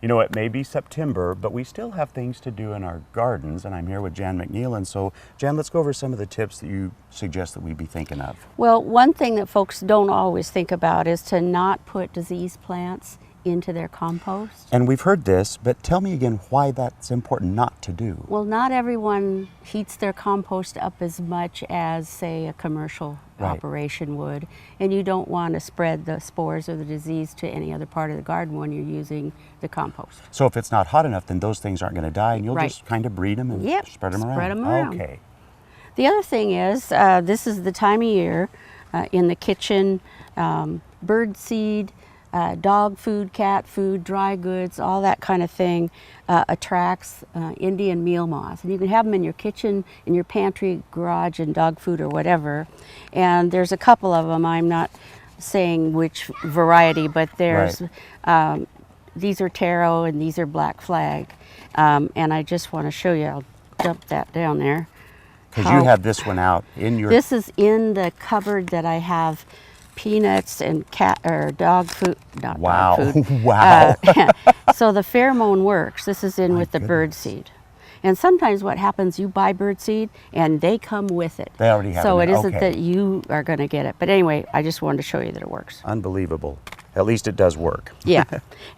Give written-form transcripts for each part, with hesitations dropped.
You know, it may be September, but we still have things to do in our gardens, and I'm here with Jan McNeil. And so, Jan, let's go over some of the tips that you suggest that we be thinking of. Well, one thing that folks don't always think about is to not put diseased plants into their compost. And we've heard this, but tell me again why that's important not to do. Well, not everyone heats their compost up as much as, say, a commercial operation would. And you don't want to spread the spores or the disease to any other part of the garden when you're using the compost. So if it's not hot enough, then those things aren't going to die, and you'll just kind of breed them and spread them around. Spread them around. Okay. The other thing is, this is the time of year in the kitchen, bird seed, dog food, cat food, dry goods, all that kind of thing attracts Indian meal moths. And you can have them in your kitchen, in your pantry, garage, and dog food or whatever. And there's a couple of them. I'm not saying which variety, but there's these are taro and these are black flag. And I just want to show you. I'll dump that down there. Because you have this one out in your... This is in the cupboard that I have peanuts and cat or dog food, not dog food. Wow. So the pheromone works. This is in with the bird seed. And sometimes what happens, you buy bird seed and they come with it. They already have it. So it isn't that you are going to get it. But anyway, I just wanted to show you that it works. Unbelievable. At least it does work. Yeah.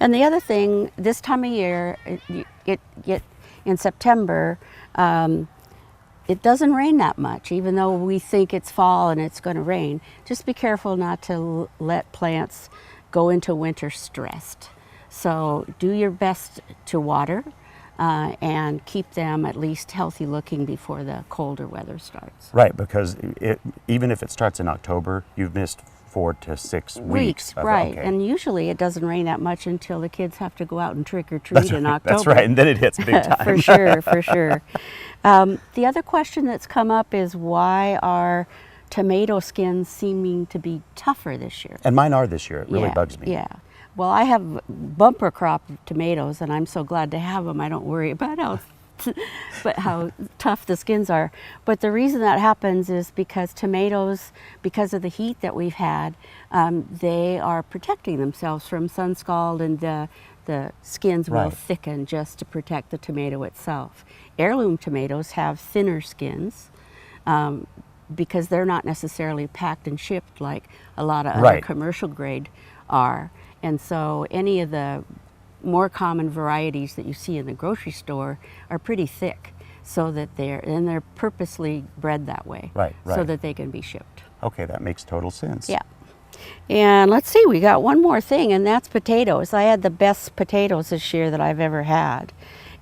And the other thing, this time of year, in September, it doesn't rain that much, even though we think it's fall and it's going to rain. Just be careful not to let plants go into winter stressed. So do your best to water and keep them at least healthy looking before the colder weather starts. Right, because even if it starts in October, you've missed 4 to 6 weeks. Right, and usually it doesn't rain that much until the kids have to go out and trick or treat in October. That's right, and then it hits big time. For sure, for sure. The other question that's come up is, why are tomato skins seeming to be tougher this year? And mine are this year. It really bugs me. Yeah. Well, I have bumper crop of tomatoes, and I'm so glad to have them. I don't worry about how tough the skins are. But the reason that happens is because tomatoes, because of the heat that we've had, they are protecting themselves from sun scald, and the skins will thicken just to protect the tomato itself. Heirloom tomatoes have thinner skins because they're not necessarily packed and shipped like a lot of other commercial grade are. And so any of the more common varieties that you see in the grocery store are pretty thick, so that they're purposely bred that way, so that they can be shipped. Okay, that makes total sense. Yeah. And let's see, we got one more thing, and that's potatoes. I had the best potatoes this year that I've ever had.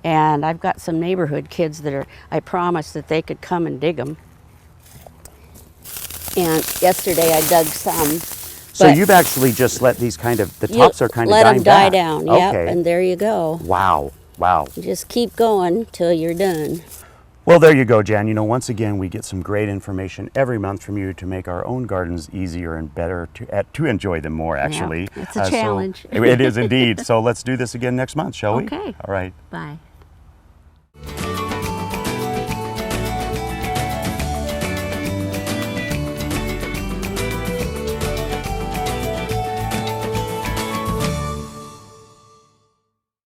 And I've got some neighborhood kids that I promised that they could come and dig them. And yesterday I dug some. So you've actually just let these the tops are kind of dying let them die back. down, yep, and there you go. Wow, wow. Just keep going till you're done. Well, there you go, Jan. You know, once again, we get some great information every month from you to make our own gardens easier and better, to enjoy them more, actually. Yeah, it's a challenge. It is indeed. So let's do this again next month, shall we? Okay. All right. Bye.